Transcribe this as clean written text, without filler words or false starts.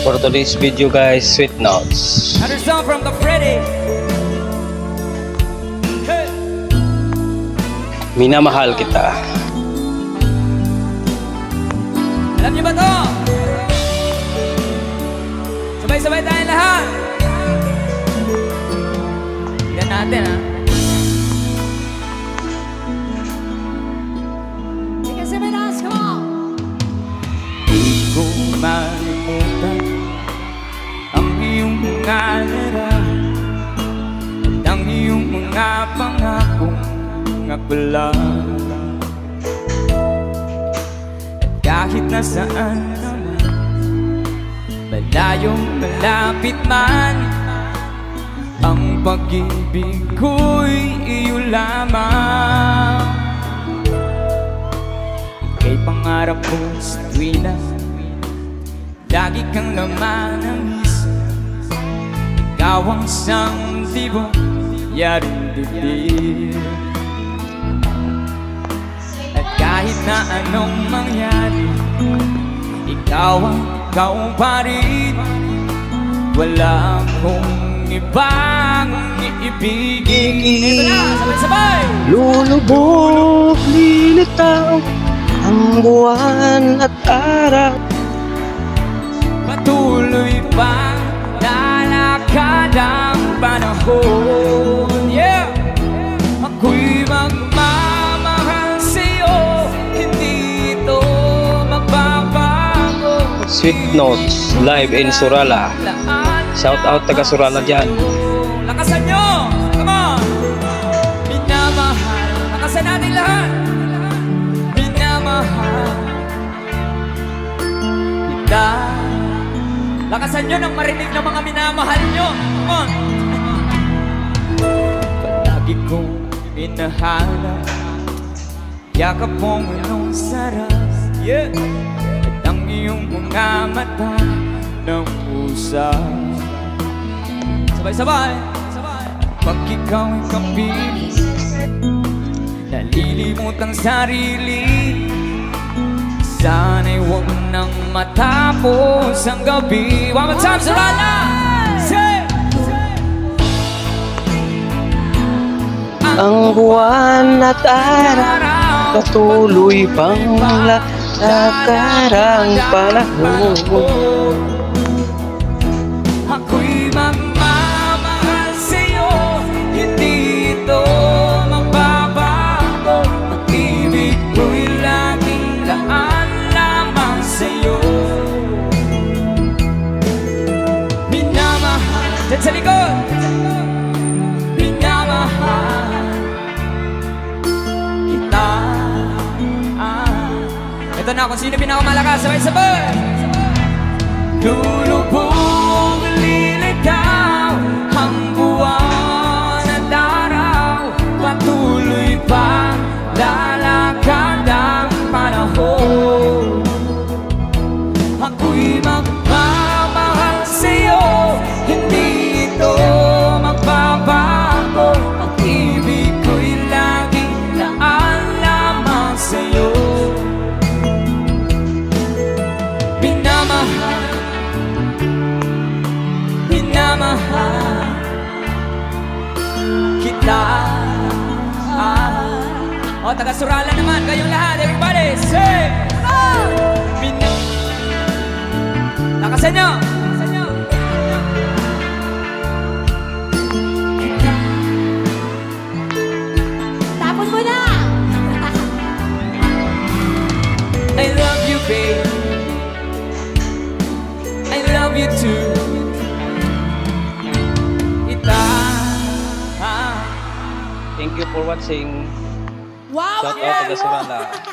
For today's video guys, Sweet Notes. Another song from the Freddy. Hey. Minamahal kita. Alam niyo ba to? Sabay-sabay tayong lahat. Tignan natin ha. Sige, sabay na, come on. Di ko malimutan ang iyong mga larawan at ang iyong mga pangakong nagbalang. At kahit nasaan naman, malayong malapit man, ang pag-ibig ko'y iyo lamang. Ika'y pangarap ko sa tuwina, lagi kang laman ng isip. Ikaw ang sandibo, yaring dibdib. At kahit na anong mangyari, ikaw pa rin. Wala akong ibang iibigin. Ito na, sabay-sabay! Lulubog, lilitaw ang buwan at araw. Patuloy pa lalakad ang panahon. Yeah! Ako'y magmamahal sa'yo, hindi ito magbabago. Sweet Notes, live in Surala. Shout out taga Surala dyan. Lakasan nyo! Come on! Minamahal, lakasan natin lahat. Minamahal kita. Lakasan nyo nang marinig ng mga minamahal nyo. Come on! Palagi kong inahanap yakap mong anong sarap. Yeah! At ang iyong mga mata ng pusa. Sabay-sabay! Pag ikaw ay kapiling, nalilimot ang sarili. Sana'y huwag nang matapos ang gabi. One more time, Surala! Say! Ang buwan at araw patuloy pang lakaran panahon. Ako'y magmamahal sa'yo, hindi ito magbabago. Pag-ibig ko'y laging laan lamang sa'yo. Minamahal, dyan sa likod. Minamahal kita. Ito na kung sino pinakamalakas. Sabay-sabay. Lulubog, lilitaw ang buwan at araw. Patuloy pa lalakad ang panahon. Ako'y magmamahal sa'yo, hindi ito magbabago. Pag-ibig ko'y laging laan lamang sa'yo. Minamahal, minamahal kita. O, taga Surala naman, kayong lahat, everybody, say! Lakasan nyo! Tapon mo na! I love you, babe. I love you too. Thank you for watching. Wow! Shout out taga Surala.